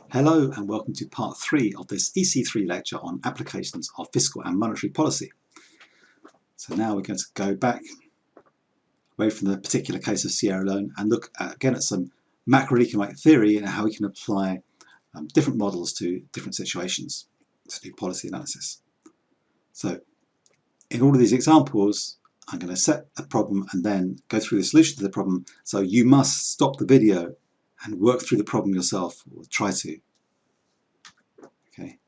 Hello and welcome to part 3 of this ec3 lecture on applications of fiscal and monetary policy. So now we're going to go back away from the particular case of Sierra Leone and look again at some macroeconomic theory and how we can apply different models to different situations to do policy analysis. So in all of these examples, I'm going to set a problem and then go through the solution to the problem. So you must stop the video and work through the problem yourself, or try to. Okay.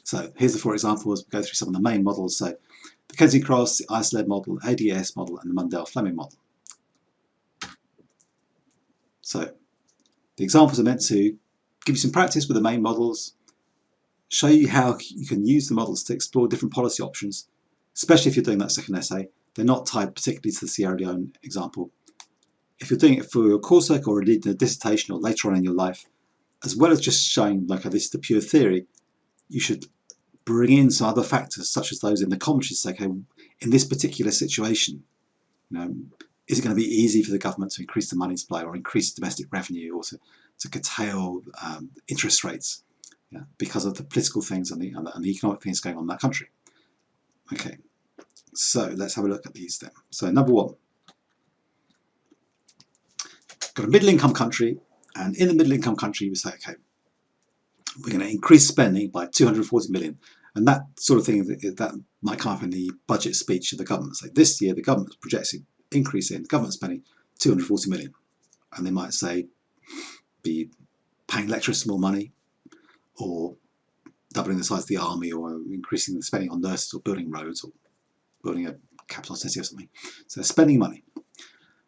So here's the 4 examples. We'll go through some of the main models. So the Kenzie-Cross, the Isolde model, ADS model, and the Mundell-Fleming model. So the examples are meant to give you some practice with the main models, show you how you can use the models to explore different policy options, especially if you're doing that second essay. They're not tied particularly to the Sierra Leone example. If you're doing it for your coursework or indeed in a dissertation or later on in your life, as well as just showing like this is the pure theory, you should bring in some other factors such as those in the commentaries. Say, okay, in this particular situation, is it going to be easy for the government to increase the money supply or increase domestic revenue or to curtail interest rates because of the political things and the economic things going on in that country? Okay, so let's have a look at these then. So number 1, got a middle income country, and in the middle income country we say, okay, we're going to increase spending by 240 million. And that sort of thing, that might come up in the budget speech of the government. So this year the government projects an increase in government spending 240 million. And they might say, be paying lecturers more money, or doubling the size of the army, or increasing the spending on nurses, or building roads, or building a capital city or something. So they're spending money.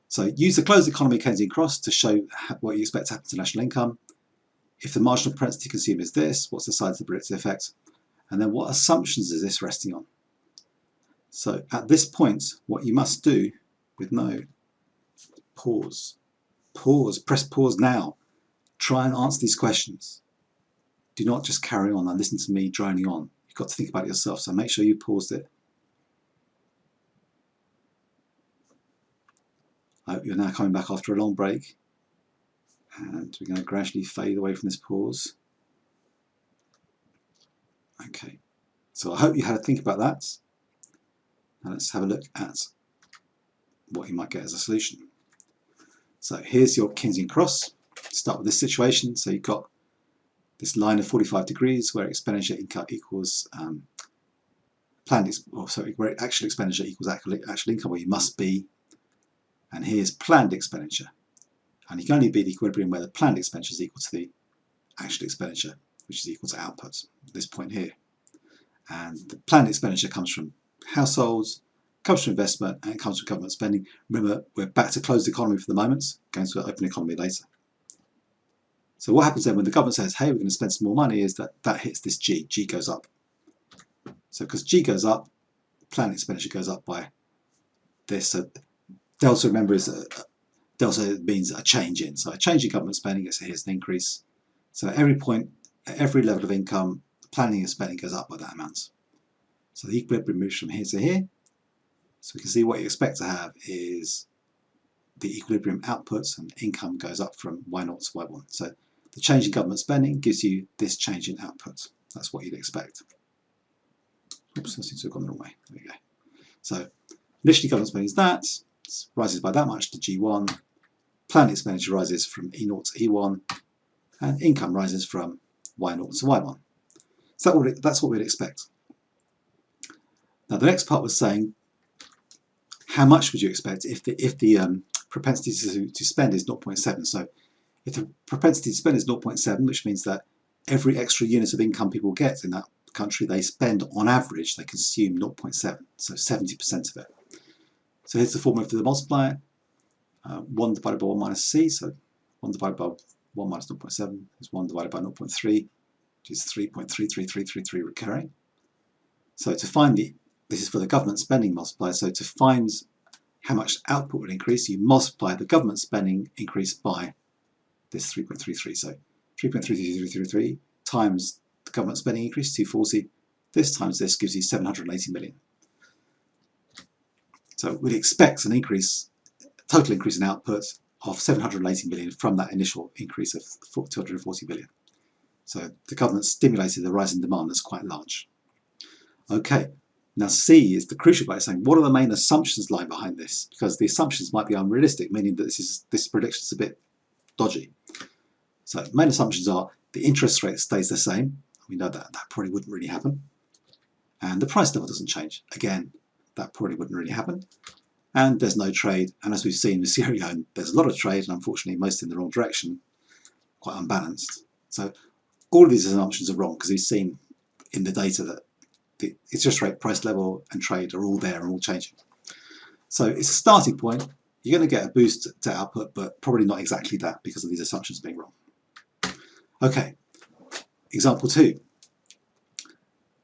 So use the closed economy Kenzie-Cross to show what you expect to happen to national income. If the marginal propensity to consume is this, what's the size of the predicted effect? And then what assumptions is this resting on? So at this point, what you must do with no pause, press pause now. Try and answer these questions. Do not just carry on and listen to me droning on. You've got to think about it yourself, so make sure you paused it. I hope you're now coming back after a long break. And we're going to gradually fade away from this pause. Okay, so I hope you had to think about that. Now let's have a look at what you might get as a solution. So here's your Kenzie-Cross. Start with this situation. So you've got this line of 45 degrees where expenditure income equals where actual expenditure equals actual income, where you must be. And here's planned expenditure. And you can only be the equilibrium where the planned expenditure is equal to the actual expenditure, which is equal to output at this point here. And the planned expenditure comes from households, comes from investment, and it comes from government spending. Remember, we're back to closed economy for the moment, going to an open economy later. So what happens then when the government says, hey, we're going to spend some more money, is that hits this G. G goes up. So because G goes up, planned expenditure goes up by this. So delta, remember, delta means a change in. So a change in government spending, so here's an increase. So at every point, at every level of income, planning and spending goes up by that amount. So the equilibrium moves from here to here. So we can see what you expect to have is the equilibrium outputs, and income goes up from Y0 to Y1. So the change in government spending gives you this change in output. That's what you'd expect. Oops, I seem to have gone the wrong way. There we go. So initially government spending is that, rises by that much to G1. Planned expenditure rises from E0 to E1, and income rises from Y0 to Y1. So that's what we'd expect. Now the next part was saying, how much would you expect if the propensity to spend is 0.7? So if the propensity to spend is 0.7, which means that every extra unit of income people get in that country, they spend on average, they consume 0.7, so 70% of it. So here's the formula for the multiplier. 1 divided by 1 minus C, so 1 divided by 1 minus 0.7 is 1 divided by 0.3, which is 3.33333 recurring. So to find this is for the government spending multiplier, so to find how much output would increase, you multiply the government spending increase by this 3.33. So 3.33333 times the government spending increase, 240. This times this gives you 780 million. So we'd expect an increase, total increase in output of 780 million from that initial increase of 240 billion. So the government stimulated the rise in demand that's quite large. Okay, now C is the crucial part, saying what are the main assumptions lying behind this? Because the assumptions might be unrealistic, meaning that this prediction is a bit dodgy. So main assumptions are the interest rate stays the same. We know that probably wouldn't really happen. And the price level doesn't change. Again, that probably wouldn't really happen. And there's no trade. And as we've seen with Sierra Leone, there's a lot of trade, and unfortunately most in the wrong direction, quite unbalanced. So all of these assumptions are wrong because we've seen in the data that the interest rate, price level and trade are all there and all changing. So it's a starting point. You're going to get a boost to output, but probably not exactly that because of these assumptions being wrong. Okay, example 2.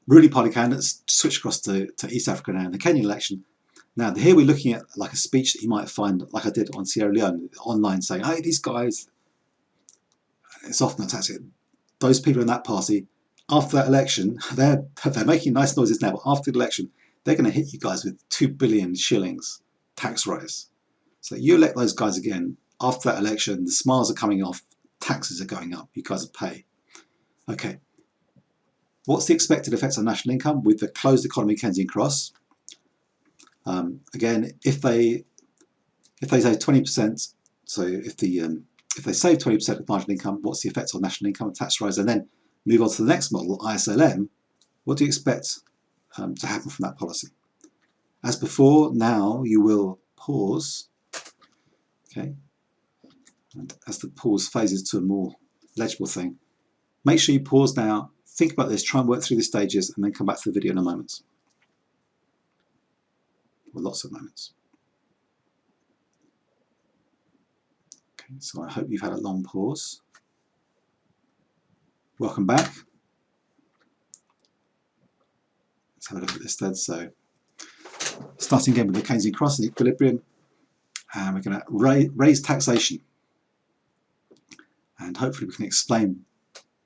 Ruling party candidates switch across to East Africa now in the Kenyan election. Now here we're looking at like a speech that you might find, like I did on Sierra Leone, online, saying, hey, these guys, it's often a tactic. Those people in that party, after that election, they're making nice noises now, but after the election, they're going to hit you guys with 2 billion shillings tax rise. So you elect those guys again, after that election, the smiles are coming off, taxes are going up, you guys will pay. Okay, what's the expected effects on national income with the closed economy Keynesian cross? Again, if they say 20%, so if they save 20% of marginal income, what's the effect on national income and tax rise? And then move on to the next model, ISLM. What do you expect to happen from that policy? As before, now you will pause. Okay, and as the pause phases to a more legible thing, make sure you pause now, think about this, try and work through the stages, and then come back to the video in a moment. Or lots of moments. Okay, so I hope you've had a long pause. Welcome back. Let's have a look at this then. So, starting again with the Keynesian cross and equilibrium, and we're going to raise taxation. And hopefully we can explain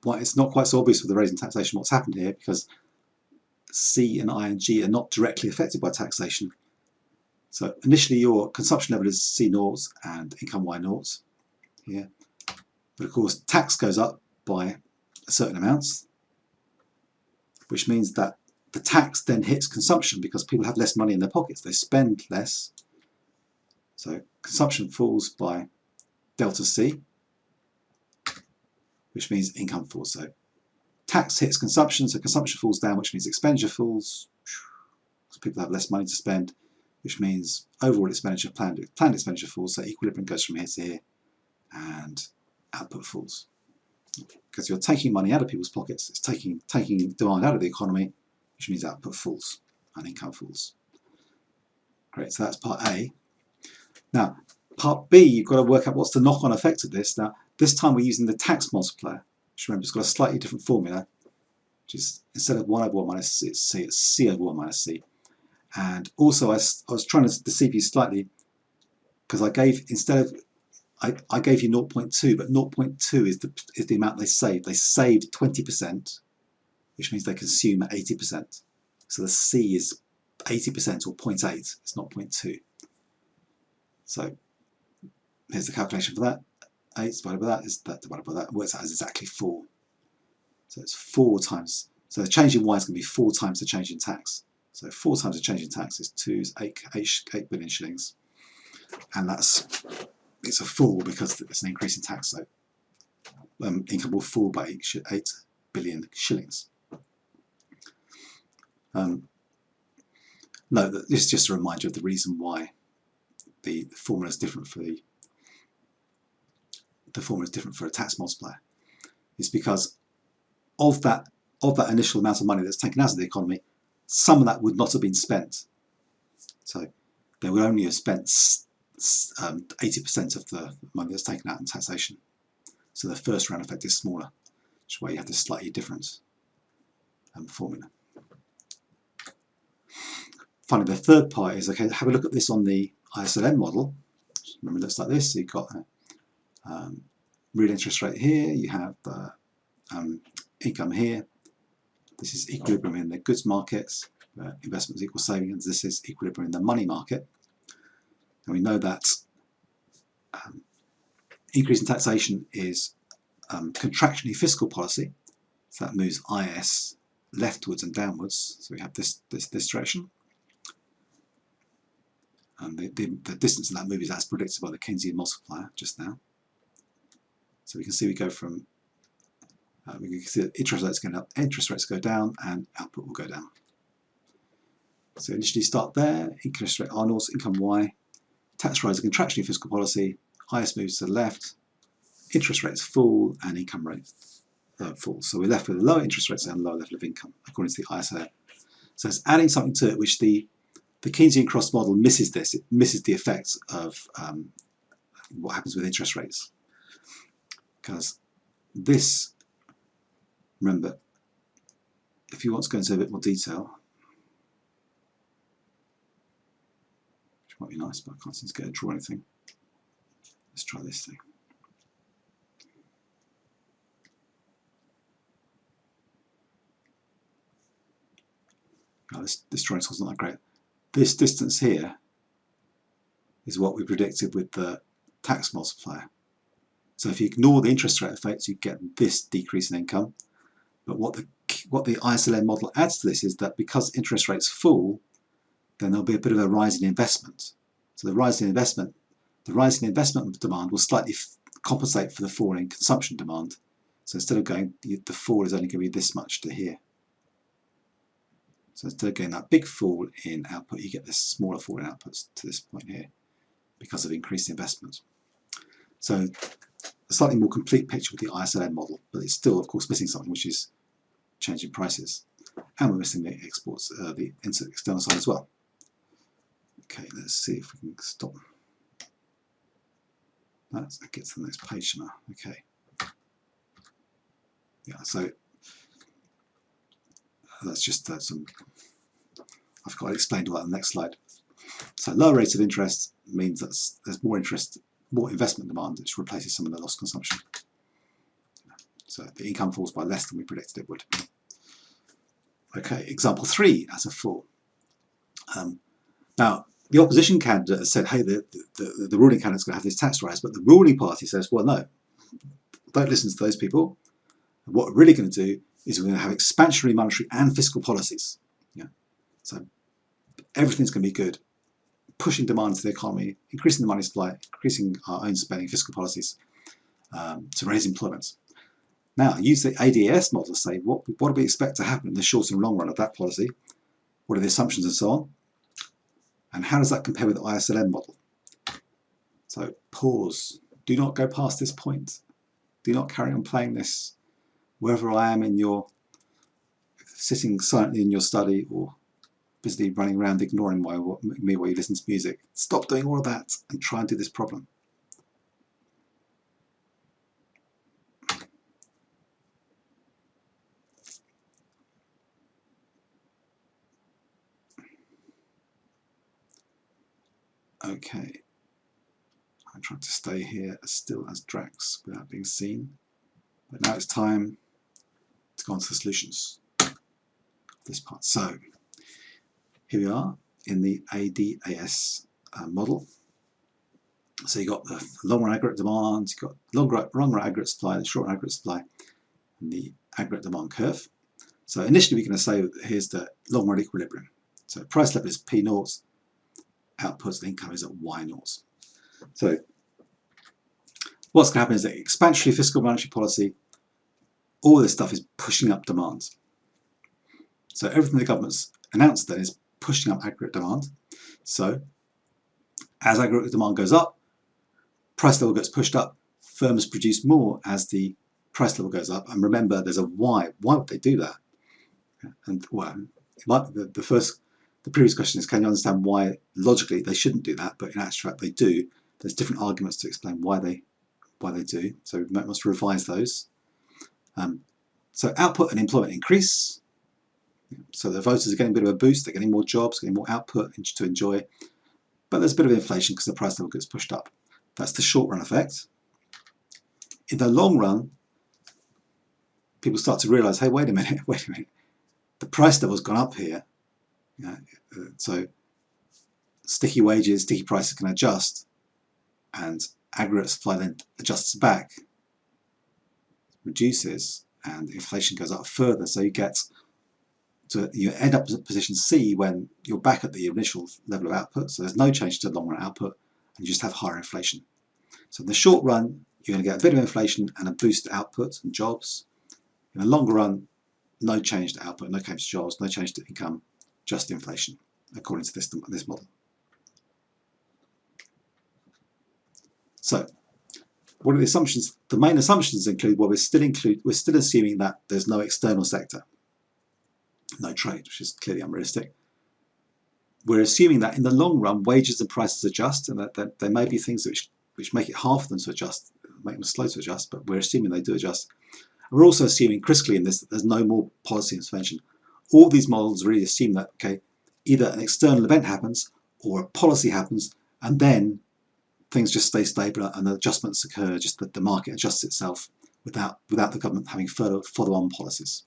why it's not quite so obvious with the raising taxation what's happened here, because C and I and G are not directly affected by taxation. So initially your consumption level is C0 and income Y0 here. But of course tax goes up by a certain amount, which means that the tax then hits consumption because people have less money in their pockets, they spend less. So consumption falls by delta C, which means income falls. So tax hits consumption, so consumption falls down, which means expenditure falls, because people have less money to spend, which means overall expenditure, planned expenditure falls, so equilibrium goes from here to here, and output falls. Because you're taking money out of people's pockets, it's taking demand out of the economy, which means output falls and income falls. Great, so that's part A. Now, part B, you've got to work out what's the knock-on effect of this. Now, this time we're using the tax multiplier, which remember it's got a slightly different formula, which is instead of 1 over 1 minus C, it's C over 1 minus C. And also I was trying to deceive you slightly because I gave, instead of, I gave you 0.2, but 0.2 is the amount they saved. They saved 20%, which means they consume 80%. So the C is 80% or 0.8, it's not 0.2. So here's the calculation for that. 8 divided by that is that divided by that. It works out as exactly 4. So it's 4 times. So the change in Y is going to be 4 times the change in tax. So 4 times the change in tax is 8 billion shillings. And it's a fall because it's an increase in tax. So income will fall by 8 billion shillings. No, this is just a reminder of the reason why the formula is different for a tax multiplier. It's because of that initial amount of money that's taken out of the economy, some of that would not have been spent. So they would only have spent 80% of the money that's taken out in taxation. So the first round effect is smaller, which is why you have this slightly different formula. Finally, the third part is, okay, have a look at this on the ISLM model. Remember, it looks like this. So you've got real interest rate here, you have the income here. This is equilibrium in the goods markets, investments equal savings. This is equilibrium in the money market. And we know that increase in taxation is contractionary fiscal policy. So that moves IS leftwards and downwards. So we have this direction. And the distance of that move is as predicted by the Keynesian multiplier just now. So we can see we go from, we can see that interest rates go up, interest rates go down, and output will go down. So initially start there, interest rate R naught, income Y, tax rise, contractionary fiscal policy, IS moves to the left, interest rates fall, and income rate falls. So we're left with lower interest rates and lower level of income, according to the ISA. So it's adding something to it which the Keynesian cross model misses this. It misses the effects of what happens with interest rates. Because this, remember, if you want to go into a bit more detail, which might be nice, but I can't seem to get to draw anything. Let's try this thing. Oh, this drawing tool's not that great. This distance here is what we predicted with the tax multiplier. So if you ignore the interest rate effects, you get this decrease in income. But what the ISLM model adds to this is that because interest rates fall, then there'll be a bit of a rise in investment. So the rise in investment demand will slightly compensate for the fall in consumption demand. So instead of going, the fall is only going to be this much to here. So instead of getting that big fall in output, you get this smaller fall in outputs to this point here because of increased investment. So a slightly more complete picture with the ISLM model, but it's still, of course, missing something, which is changing prices. And we're missing the exports, the external side as well. Okay, let's see if we can stop. Let's get to the next page now. Okay. Yeah, so that's just some, I've got to explain all that on the next slide. So lower rates of interest means that there's more interest, more investment demand, which replaces some of the lost consumption. So the income falls by less than we predicted it would. Okay, example 3 as a fall. Now, the opposition candidate has said, hey, the ruling candidate's going to have this tax rise, but the ruling party says, well, no, don't listen to those people. What we're really going to do is we're going to have expansionary monetary and fiscal policies. Yeah, so everything's going to be good, pushing demand to the economy, increasing the money supply, increasing our own spending, fiscal policies to raise employment. Now, use the ADAS model to say what do we expect to happen in the short and long run of that policy? What are the assumptions and so on? And how does that compare with the ISLM model? So pause. Do not go past this point. Do not carry on playing this. Wherever I am in your, sitting silently in your study or busily running around ignoring me while you listen to music. Stop doing all of that and try and do this problem. Okay, I'm trying to stay here as still as Drax without being seen. But now it's time to go on to the solutions. This part. So here we are in the ADAS model. So you've got the long run aggregate demand, you've got long run aggregate supply, the short run aggregate supply, and the aggregate demand curve. So initially we're going to say here's the long run equilibrium. So price level is P naught, outputs and income is at Y naught. So what's going to happen is that expansionary fiscal monetary policy, all this stuff is pushing up demand. So everything the government's announced then is pushing up aggregate demand. So as aggregate demand goes up, price level gets pushed up, firms produce more as the price level goes up. And remember, there's a why. Why would they do that? And well, the previous question is, can you understand why logically they shouldn't do that? But in actual fact, they do. There's different arguments to explain why they do. So we must revise those. So output and employment increase. So the voters are getting a bit of a boost. They're getting more jobs, getting more output to enjoy. But there's a bit of inflation because the price level gets pushed up. That's the short run effect. In the long run, people start to realize, hey, wait a minute. The price level's gone up here. So sticky wages, sticky prices can adjust, and aggregate supply then adjusts back, reduces, and inflation goes up further. So you end up at position C when you're back at the initial level of output. So there's no change to long run output, and you just have higher inflation. So in the short run, you're going to get a bit of inflation and a boost to output and jobs. In the longer run, no change to output, no change to jobs, no change to income, just inflation, according to this model. So, what are the assumptions? The main assumptions include, well, we're still assuming that there's no external sector, no trade, which is clearly unrealistic. We're assuming that in the long run, wages and prices adjust, and that there may be things which make it hard for them to adjust, make them slow to adjust, but we're assuming they do adjust. And we're also assuming, critically in this, that there's no more policy intervention. All these models really assume that, okay, either an external event happens or a policy happens, and then things just stay stable and the adjustments occur, just that the market adjusts itself without the government having follow-on policies.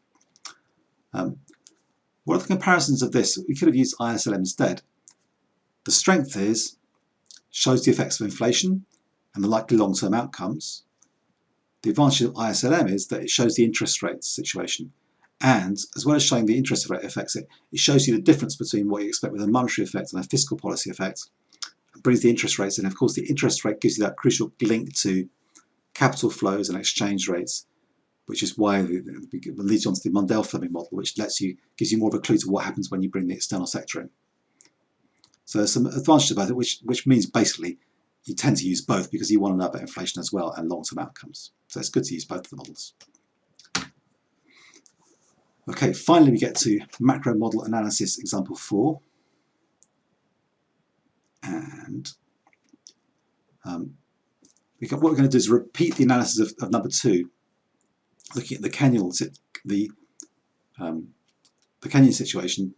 What are the comparisons of this? We could have used ISLM instead. The strength shows the effects of inflation and the likely long-term outcomes. The advantage of ISLM is that it shows the interest rate situation, and as well as showing the interest rate effects, it shows you the difference between what you expect with a monetary effect and a fiscal policy effect. It brings the interest rates in. Of course, the interest rate gives you that crucial link to capital flows and exchange rates, which is why it leads you on to the Mundell-Fleming model, which gives you more of a clue to what happens when you bring the external sector in. So there's some advantages about it, which means basically you tend to use both because you want to know about inflation as well and long-term outcomes. So it's good to use both of the models. Okay, finally we get to macro model analysis example 4. And what we're going to do is repeat the analysis of number 2, looking at the Kenyan situation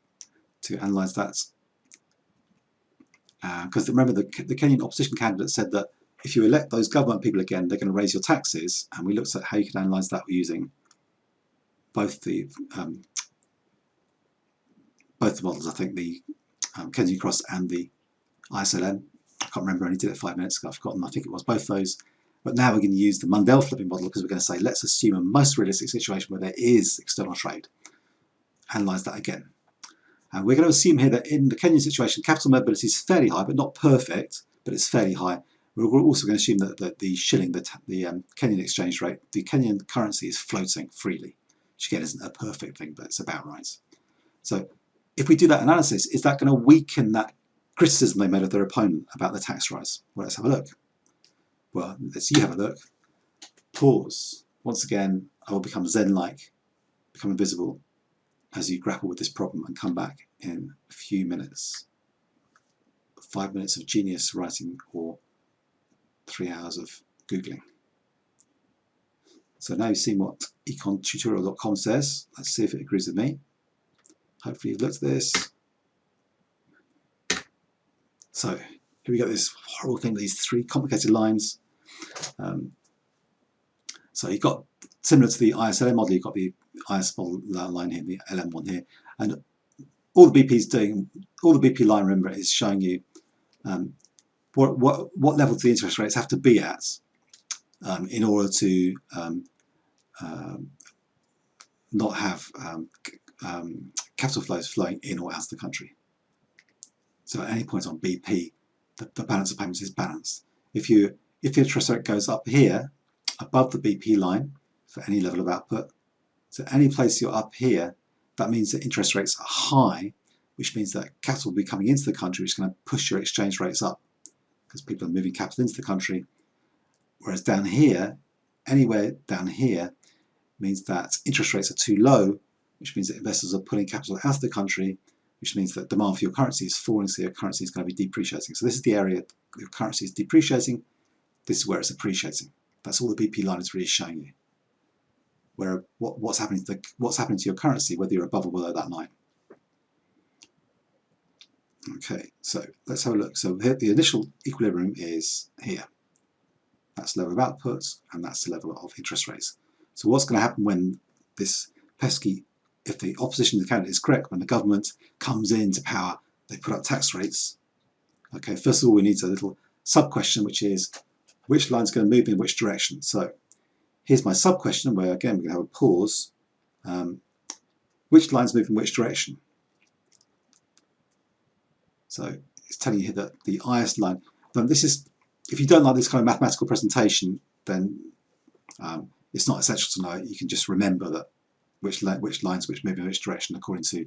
to analyse that. Because remember, the Kenyan opposition candidate said that if you elect those government people again, they're going to raise your taxes, and we looked at how you can analyse that using both the models. I think the Kenyan Cross and the ISLM. I can't remember, I only did it 5 minutes ago, I've forgotten, I think it was both those. But now we're going to use the Mundell-Fleming model because we're going to say, let's assume a most realistic situation where there is external trade. Analyse that again. And we're going to assume here that in the Kenyan situation, capital mobility is fairly high, but not perfect, but it's fairly high. We're also going to assume that the shilling, the Kenyan exchange rate, the Kenyan currency is floating freely, which again isn't a perfect thing, but it's about right. So if we do that analysis, is that going to weaken that criticism they made of their opponent about the tax rise? Well, let's have a look. Well, let's you have a look. Pause. Once again, I will become Zen-like, become invisible as you grapple with this problem, and come back in a few minutes. 5 minutes of genius writing or 3 hours of Googling. So now you've seen what econtutorial.com says. Let's see if it agrees with me. Hopefully you've looked at this. So here we got this horrible thing with these 3 complicated lines. So you've got, similar to the ISLM model, you've got the IS model line here, the LM one here, and all the BP line, remember, is showing you what level do the interest rates have to be at in order to not have capital flows flowing in or out of the country. So at any point on BP, the balance of payments is balanced. If the interest rate goes up here, above the BP line, for any level of output, so any place you're up here, that means that interest rates are high, which means that capital will be coming into the country, which is going to push your exchange rates up, because people are moving capital into the country. Whereas down here, anywhere down here, means that interest rates are too low, which means that investors are pulling capital out of the country, which means that demand for your currency is falling, so your currency is going to be depreciating. So this is the area your currency is depreciating, this is where it's appreciating. That's all the BP line is really showing you. Where what's happening to your currency, whether you're above or below that line. Okay, so let's have a look. So here, the initial equilibrium is here. That's the level of output, and that's the level of interest rates. So what's going to happen when this pesky, if the opposition to the candidate is correct, when the government comes into power, they put up tax rates. Okay, first of all, we need a little sub-question, which is which line's going to move in which direction. So here's my sub-question where, again, we're going to have a pause. Which lines move in which direction? So it's telling you here that the highest line, then this is, if you don't like this kind of mathematical presentation, then it's not essential to know it. You can just remember that which lines which move in which direction according to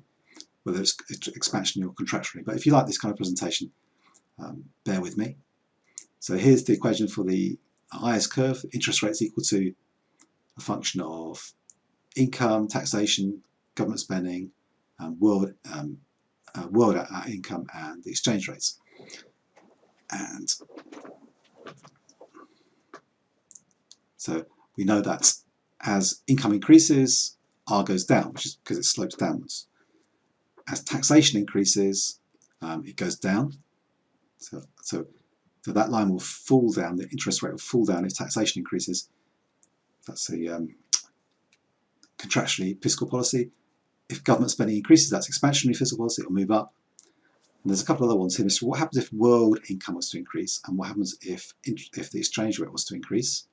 whether it's expansionary or contractionary. But if you like this kind of presentation, bear with me. So here's the equation for the highest curve. Interest rates equal to a function of income, taxation, government spending, world income, and the exchange rates. And so we know that as income increases, R goes down, which is because it slopes downwards. As taxation increases, it goes down. So that line will fall down, the interest rate will fall down if taxation increases. That's the contractionary fiscal policy. If government spending increases, that's expansionary fiscal policy, it will move up. And there's a couple of other ones here. So what happens if world income was to increase, and what happens if the exchange rate was to increase?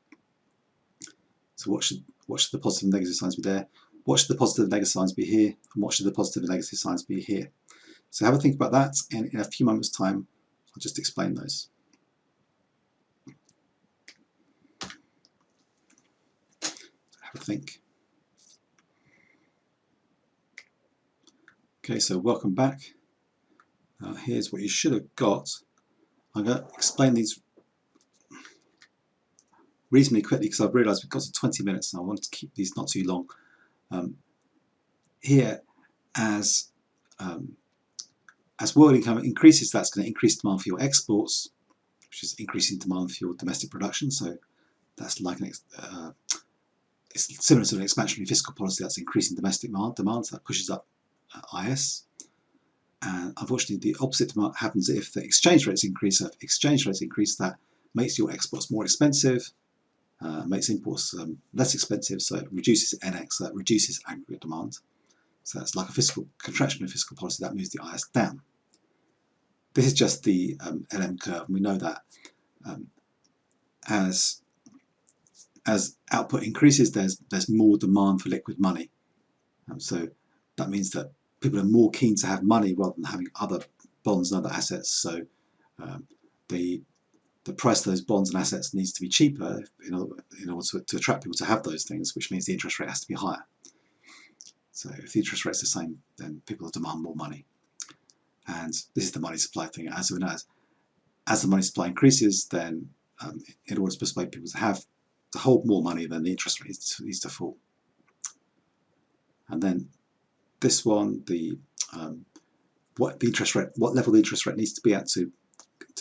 So what should the positive and negative signs be there? What should the positive and negative signs be here? And what should the positive and negative signs be here? So have a think about that, and in a few moments' time, I'll just explain those. Have a think. Okay, so welcome back. Here's what you should have got. I'm going to explain these reasonably quickly because I've realised we've got to 20 minutes and I want to keep these not too long. Here, as world income increases, that's going to increase demand for your exports, which is increasing demand for your domestic production. So that's like it's similar to an expansionary fiscal policy that's increasing domestic demand, so that pushes up IS. And unfortunately, the opposite happens if the exchange rates increase. So if exchange rates increase, that makes your exports more expensive, makes imports less expensive, so it reduces NX, so that reduces aggregate demand. So that's like a contractionary fiscal policy that moves the IS down. This is just the LM curve, and we know that as output increases, there's more demand for liquid money. So that means that people are more keen to have money rather than having other bonds and other assets. So the price of those bonds and assets needs to be cheaper in order to attract people to have those things, which means the interest rate has to be higher. So if the interest rate's the same, then people will demand more money. And this is the money supply thing. As the money supply increases, then in order to persuade people to hold more money, then the interest rate needs to fall. And then this one, what level the interest rate needs to be at to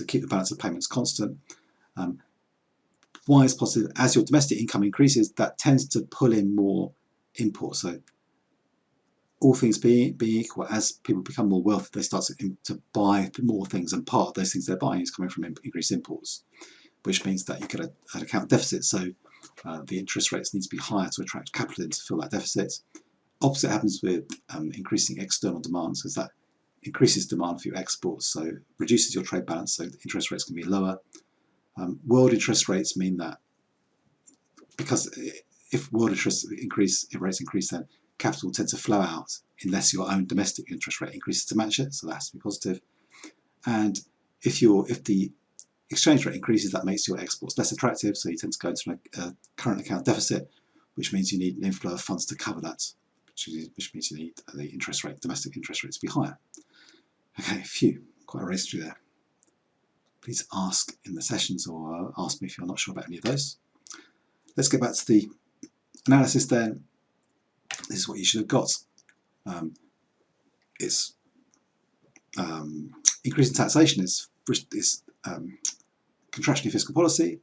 keep the balance of payments constant. Why is positive? As your domestic income increases, that tends to pull in more imports. So all things being equal, as people become more wealthy, they start to buy more things, and part of those things they're buying is coming from increased imports, which means that you get an account deficit. So the interest rates need to be higher to attract capital in to fill that deficit. Opposite happens with increasing external demands, because that increases demand for your exports, so reduces your trade balance, so interest rates can be lower. World interest rates mean that, because if world interest rates increase, then capital will tend to flow out unless your own domestic interest rate increases to match it, so that has to be positive. And if the exchange rate increases, that makes your exports less attractive, so you tend to go into a current account deficit, which means you need an inflow of funds to cover that, which means you need the domestic interest rate to be higher. Okay, quite a race through there. Please ask in the sessions, or ask me if you're not sure about any of those. Let's get back to the analysis then. This is what you should have got. It's increasing taxation is contractionary fiscal policy.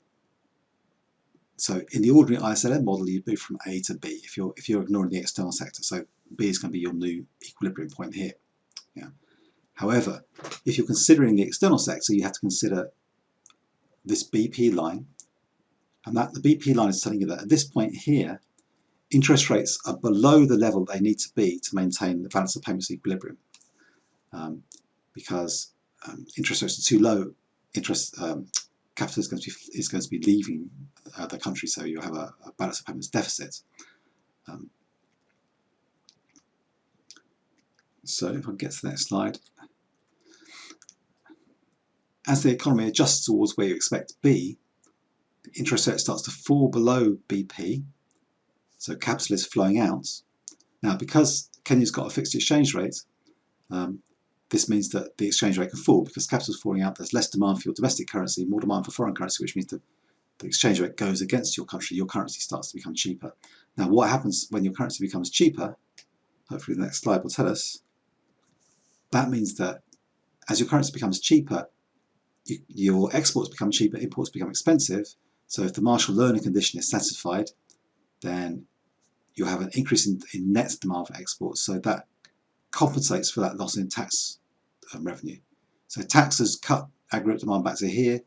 So in the ordinary ISLM model, you move from A to B if you're ignoring the external sector. So B is going to be your new equilibrium point here. Yeah. However, if you're considering the external sector, you have to consider this BP line, and that the BP line is telling you that at this point here, interest rates are below the level they need to be to maintain the balance of payments equilibrium, because interest rates are too low. capital is going to be leaving the country, so you'll have a balance of payments deficit. So if I get to the next slide, as the economy adjusts towards where you expect to be, the interest rate starts to fall below BP, so capital is flowing out. Now, because Kenya's got a fixed exchange rate, this means that the exchange rate can fall because capital is falling out. There's less demand for your domestic currency, more demand for foreign currency, which means the exchange rate goes against your country. Your currency starts to become cheaper. Now, what happens when your currency becomes cheaper? Hopefully the next slide will tell us. That means that as your currency becomes cheaper, your exports become cheaper, imports become expensive. So if the Marshall-Lerner condition is satisfied, then you'll have an increase in net demand for exports. So that compensates for that loss in tax revenue. So taxes cut aggregate demand back to here,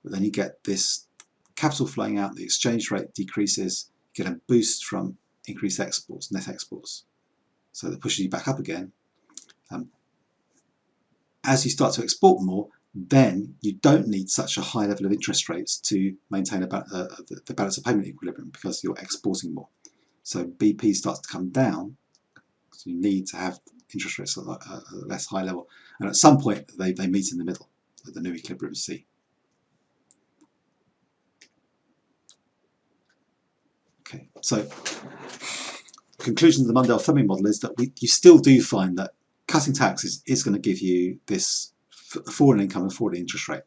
but then you get this capital flowing out, the exchange rate decreases, you get a boost from increased exports, net exports. So that pushes you back up again. As you start to export more, then you don't need such a high level of interest rates to maintain the balance of payment equilibrium because you're exporting more. So BP starts to come down, so you need to have interest rates at a less high level. And at some point, they meet in the middle at the new equilibrium C. Okay, so conclusion of the Mundell-Fleming model is that you still do find that cutting taxes is going to give you this fall in income and fall in interest rate.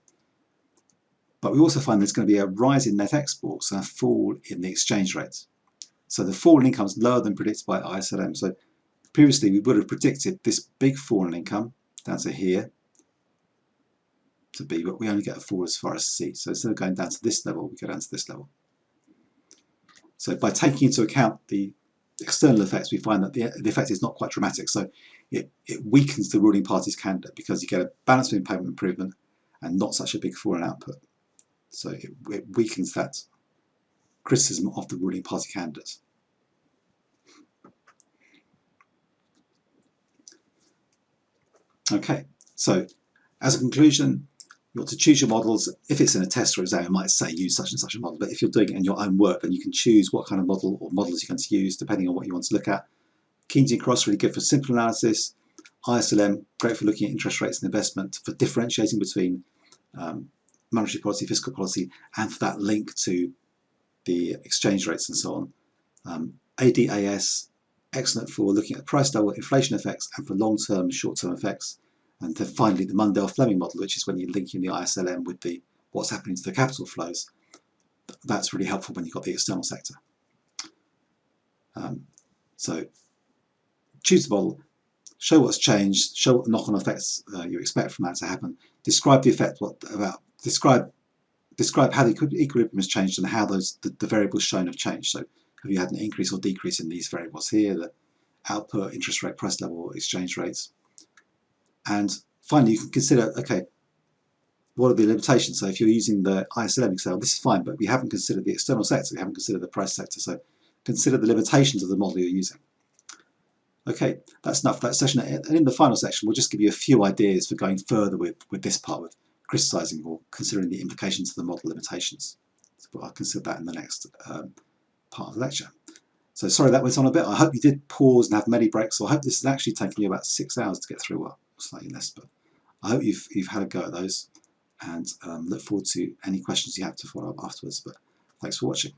But we also find there's going to be a rise in net exports and a fall in the exchange rate. So the fall in income is lower than predicted by ISLM. So previously we would have predicted this big fall in income down to here to B, but we only get a fall as far as C. So instead of going down to this level, we go down to this level. So by taking into account the external effects, we find that the effect is not quite dramatic. So it weakens the ruling party's candidate because you get a balance between payment improvement and not such a big fall in output. So it weakens that criticism of the ruling party candidate. Okay, so as a conclusion, you want to choose your models. If it's in a test or exam, it might say use such and such a model, but if you're doing it in your own work, then you can choose what kind of model or models you're going to use depending on what you want to look at. Keynesian and Cross, really good for simple analysis. ISLM, great for looking at interest rates and investment, for differentiating between monetary policy, fiscal policy, and for that link to the exchange rates and so on. ADAS, excellent for looking at price level inflation effects and for long-term, short-term effects. And then finally, the Mundell-Fleming model, which is when you're linking the ISLM with what's happening to the capital flows. That's really helpful when you've got the external sector. So choose the model, show what's changed, show what the knock-on effects you expect from that to happen, describe the effect, describe how the equilibrium has changed and how the variables shown have changed. So have you had an increase or decrease in these variables here, the output, interest rate, price level, exchange rates. And finally, you can consider, okay, what are the limitations? So if you're using the ISLM Excel, this is fine, but we haven't considered the external sector, we haven't considered the price sector. So consider the limitations of the model you're using. Okay, that's enough for that session. And in the final section, we'll just give you a few ideas for going further with this part, with criticising or considering the implications of the model limitations. So I'll consider that in the next part of the lecture. So sorry that went on a bit. I hope you did pause and have many breaks. So I hope this is actually taking you about 6 hours to get through. Well, slightly less, but I hope you've had a go at those, and look forward to any questions you have to follow up afterwards. But thanks for watching.